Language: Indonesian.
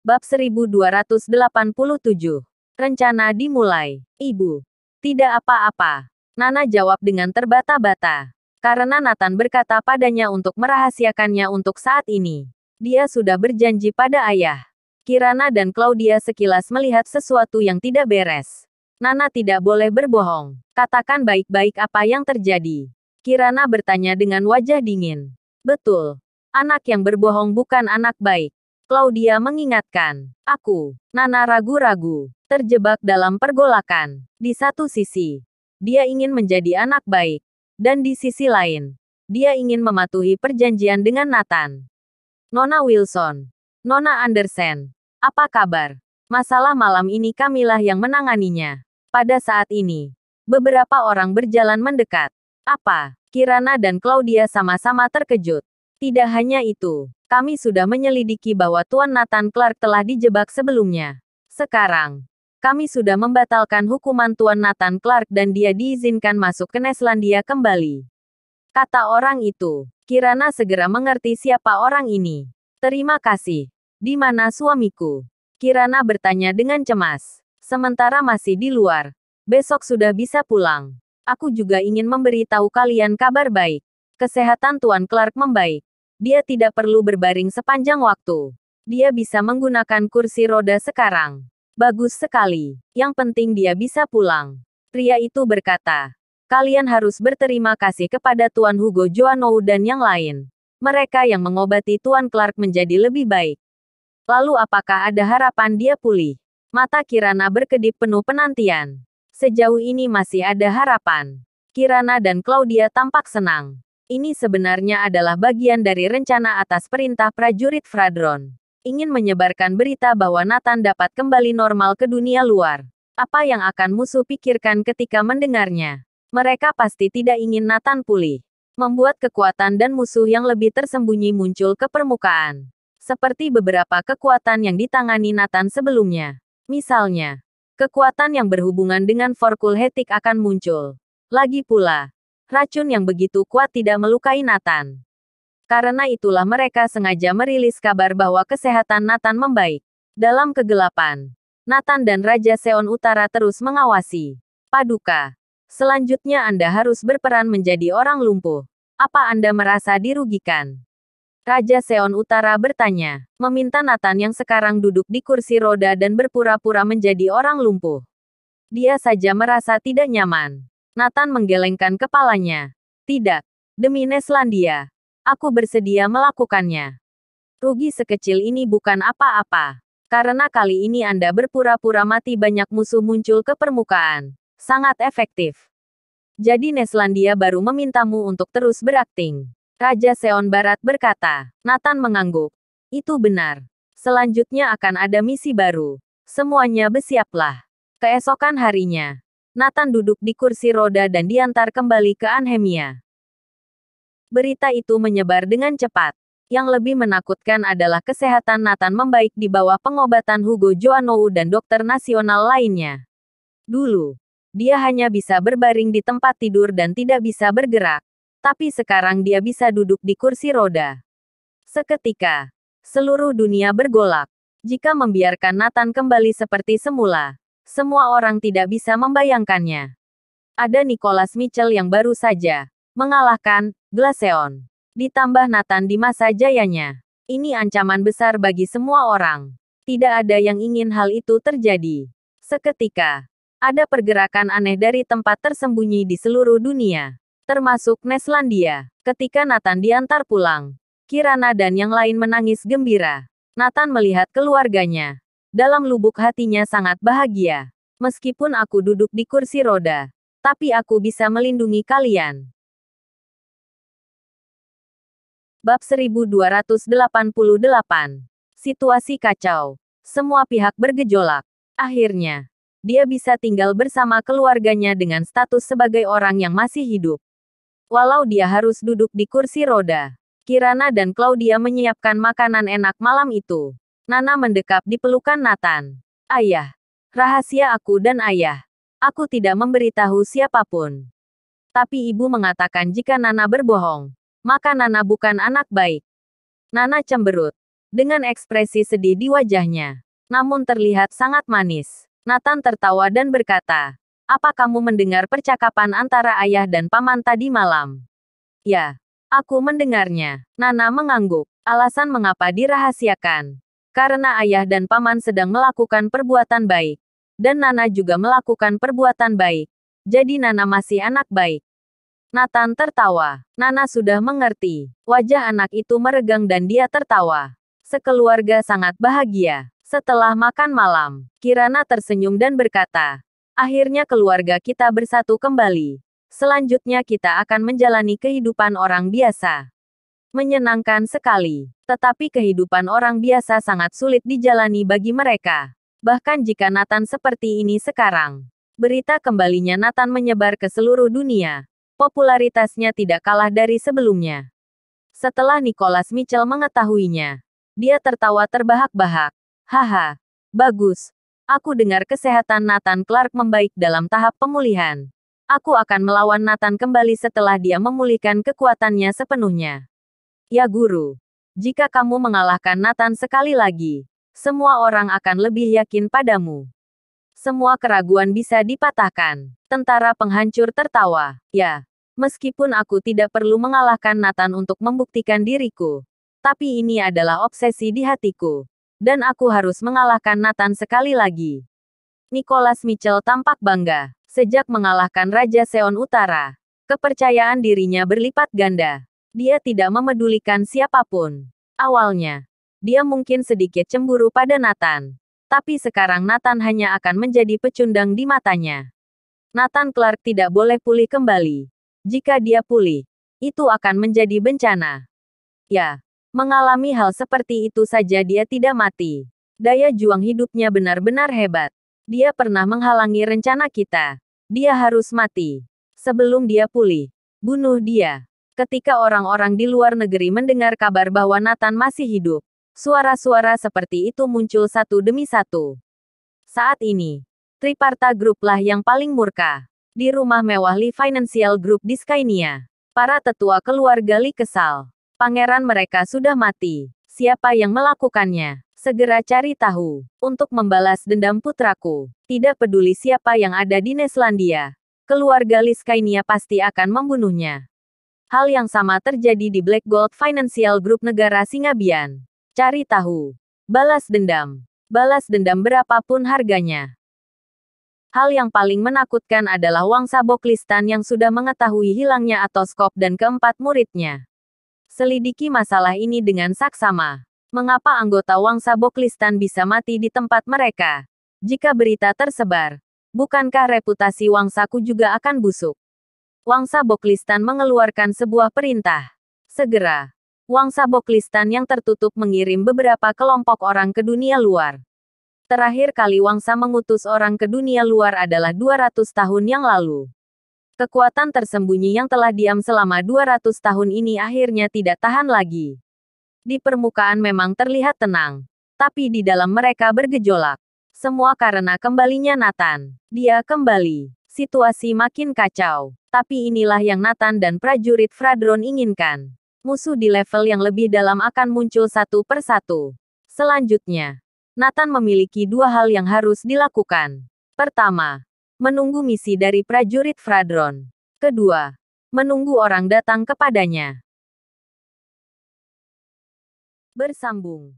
Bab 1287. Rencana dimulai. Ibu. Tidak apa-apa. Nana jawab dengan terbata-bata. Karena Nathan berkata padanya untuk merahasiakannya untuk saat ini. Dia sudah berjanji pada ayah. Kirana dan Claudia sekilas melihat sesuatu yang tidak beres. Nana tidak boleh berbohong. Katakan baik-baik apa yang terjadi. Kirana bertanya dengan wajah dingin. Betul. Anak yang berbohong bukan anak baik. Claudia mengingatkan. Aku. Nana ragu-ragu. Terjebak dalam pergolakan. Di satu sisi, dia ingin menjadi anak baik. Dan di sisi lain, dia ingin mematuhi perjanjian dengan Nathan. Nona Wilson. Nona Andersen. Apa kabar? Masalah malam ini kamilah yang menanganinya. Pada saat ini, beberapa orang berjalan mendekat. Apa? Kirana dan Claudia sama-sama terkejut. Tidak hanya itu, kami sudah menyelidiki bahwa Tuan Nathan Clark telah dijebak sebelumnya. Sekarang, kami sudah membatalkan hukuman Tuan Nathan Clark dan dia diizinkan masuk ke Neslandia kembali. Kata orang itu. Kirana segera mengerti siapa orang ini. Terima kasih. Di mana suamiku? Kirana bertanya dengan cemas. Sementara masih di luar. Besok sudah bisa pulang. Aku juga ingin memberi tahu kalian kabar baik. Kesehatan Tuan Clark membaik. Dia tidak perlu berbaring sepanjang waktu. Dia bisa menggunakan kursi roda sekarang. Bagus sekali. Yang penting dia bisa pulang. Pria itu berkata. Kalian harus berterima kasih kepada Tuan Hugo Joanou dan yang lain. Mereka yang mengobati Tuan Clark menjadi lebih baik. Lalu apakah ada harapan dia pulih? Mata Kirana berkedip penuh penantian. Sejauh ini masih ada harapan. Kirana dan Claudia tampak senang. Ini sebenarnya adalah bagian dari rencana atas perintah prajurit Fradron. Ingin menyebarkan berita bahwa Nathan dapat kembali normal ke dunia luar. Apa yang akan musuh pikirkan ketika mendengarnya? Mereka pasti tidak ingin Nathan pulih. Membuat kekuatan dan musuh yang lebih tersembunyi muncul ke permukaan. Seperti beberapa kekuatan yang ditangani Nathan sebelumnya. Misalnya, kekuatan yang berhubungan dengan Forkul Hetik akan muncul. Lagi pula, racun yang begitu kuat tidak melukai Nathan. Karena itulah mereka sengaja merilis kabar bahwa kesehatan Nathan membaik. Dalam kegelapan, Nathan dan Raja Seon Utara terus mengawasi. Paduka, selanjutnya Anda harus berperan menjadi orang lumpuh. Apa Anda merasa dirugikan? Raja Seon Utara bertanya, meminta Nathan yang sekarang duduk di kursi roda dan berpura-pura menjadi orang lumpuh. Dia saja merasa tidak nyaman. Nathan menggelengkan kepalanya. Tidak. Demi Neslandia. Aku bersedia melakukannya. Rugi sekecil ini bukan apa-apa. Karena kali ini Anda berpura-pura mati banyak musuh muncul ke permukaan. Sangat efektif. Jadi Neslandia baru memintamu untuk terus berakting. Raja Seon Barat berkata. Nathan mengangguk. Itu benar. Selanjutnya akan ada misi baru. Semuanya bersiaplah. Keesokan harinya, Nathan duduk di kursi roda dan diantar kembali ke Anhemia. Berita itu menyebar dengan cepat. Yang lebih menakutkan adalah kesehatan Nathan membaik di bawah pengobatan Hugo Joanou dan dokter nasional lainnya. Dulu, dia hanya bisa berbaring di tempat tidur dan tidak bisa bergerak. Tapi sekarang dia bisa duduk di kursi roda. Seketika, seluruh dunia bergolak. Jika membiarkan Nathan kembali seperti semula, semua orang tidak bisa membayangkannya. Ada Nicholas Mitchell yang baru saja mengalahkan Glaceon. Ditambah Nathan di masa jayanya. Ini ancaman besar bagi semua orang. Tidak ada yang ingin hal itu terjadi. Seketika, ada pergerakan aneh dari tempat tersembunyi di seluruh dunia. Termasuk Neslandia. Ketika Nathan diantar pulang, Kirana dan yang lain menangis gembira. Nathan melihat keluarganya. Dalam lubuk hatinya sangat bahagia. Meskipun aku duduk di kursi roda, tapi aku bisa melindungi kalian. Bab 1288. Situasi kacau. Semua pihak bergejolak. Akhirnya, dia bisa tinggal bersama keluarganya dengan status sebagai orang yang masih hidup. Walau dia harus duduk di kursi roda. Kirana dan Claudia menyiapkan makanan enak malam itu. Nana mendekap di pelukan Nathan. Ayah. Rahasia aku dan ayah. Aku tidak memberitahu siapapun. Tapi ibu mengatakan jika Nana berbohong, maka Nana bukan anak baik. Nana cemberut. dengan ekspresi sedih di wajahnya. Namun terlihat sangat manis. Nathan tertawa dan berkata, "Apa kamu mendengar percakapan antara ayah dan paman tadi malam?" "Ya, aku mendengarnya." Nana mengangguk. Alasan mengapa dirahasiakan. Karena ayah dan paman sedang melakukan perbuatan baik. Dan Nana juga melakukan perbuatan baik. Jadi Nana masih anak baik. Nathan tertawa. Nana sudah mengerti. Wajah anak itu meregang dan dia tertawa. Sekeluarga sangat bahagia. Setelah makan malam, Kirana tersenyum dan berkata, "Akhirnya keluarga kita bersatu kembali. Selanjutnya kita akan menjalani kehidupan orang biasa." Menyenangkan sekali. Tetapi kehidupan orang biasa sangat sulit dijalani bagi mereka. Bahkan jika Nathan seperti ini sekarang. Berita kembalinya Nathan menyebar ke seluruh dunia. Popularitasnya tidak kalah dari sebelumnya. Setelah Nicholas Mitchell mengetahuinya, dia tertawa terbahak-bahak. "Haha, bagus. Aku dengar kesehatan Nathan Clark membaik dalam tahap pemulihan. Aku akan melawan Nathan kembali setelah dia memulihkan kekuatannya sepenuhnya." "Ya guru, jika kamu mengalahkan Nathan sekali lagi, semua orang akan lebih yakin padamu. Semua keraguan bisa dipatahkan." Tentara penghancur tertawa. "Ya, meskipun aku tidak perlu mengalahkan Nathan untuk membuktikan diriku, tapi ini adalah obsesi di hatiku. Dan aku harus mengalahkan Nathan sekali lagi." Nicholas Mitchell tampak bangga. Sejak mengalahkan Raja Seon Utara, kepercayaan dirinya berlipat ganda. Dia tidak memedulikan siapapun. Awalnya, dia mungkin sedikit cemburu pada Nathan. Tapi sekarang Nathan hanya akan menjadi pecundang di matanya. Nathan Clark tidak boleh pulih kembali. Jika dia pulih, itu akan menjadi bencana. Ya, mengalami hal seperti itu saja dia tidak mati. Daya juang hidupnya benar-benar hebat. Dia pernah menghalangi rencana kita. Dia harus mati. Sebelum dia pulih, bunuh dia. Ketika orang-orang di luar negeri mendengar kabar bahwa Nathan masih hidup, suara-suara seperti itu muncul satu demi satu. Saat ini, Triparta Group lah yang paling murka. Di rumah mewah Lee Financial Group di Skynia, para tetua keluarga Lee kesal. Pangeran mereka sudah mati. Siapa yang melakukannya? Segera cari tahu. Untuk membalas dendam putraku. Tidak peduli siapa yang ada di Neslandia. Keluarga Lee Skynia pasti akan membunuhnya. Hal yang sama terjadi di Black Gold Financial Group negara Singabian. Cari tahu. Balas dendam. Balas dendam berapapun harganya. Hal yang paling menakutkan adalah Wangsa Boklistan yang sudah mengetahui hilangnya Atoskop dan keempat muridnya. Selidiki masalah ini dengan saksama. Mengapa anggota Wangsa Boklistan bisa mati di tempat mereka? Jika berita tersebar, bukankah reputasi Wangsaku juga akan busuk? Wangsa Boklistan mengeluarkan sebuah perintah. Segera, Wangsa Boklistan yang tertutup mengirim beberapa kelompok orang ke dunia luar. Terakhir kali Wangsa mengutus orang ke dunia luar adalah 200 tahun yang lalu. Kekuatan tersembunyi yang telah diam selama 200 tahun ini akhirnya tidak tahan lagi. Di permukaan memang terlihat tenang, tapi di dalam mereka bergejolak. Semua karena kembalinya Nathan. Dia kembali. Situasi makin kacau. Tapi inilah yang Nathan dan prajurit Fradron inginkan. Musuh di level yang lebih dalam akan muncul satu persatu. Selanjutnya, Nathan memiliki dua hal yang harus dilakukan. Pertama, menunggu misi dari prajurit Fradron. Kedua, menunggu orang datang kepadanya. Bersambung.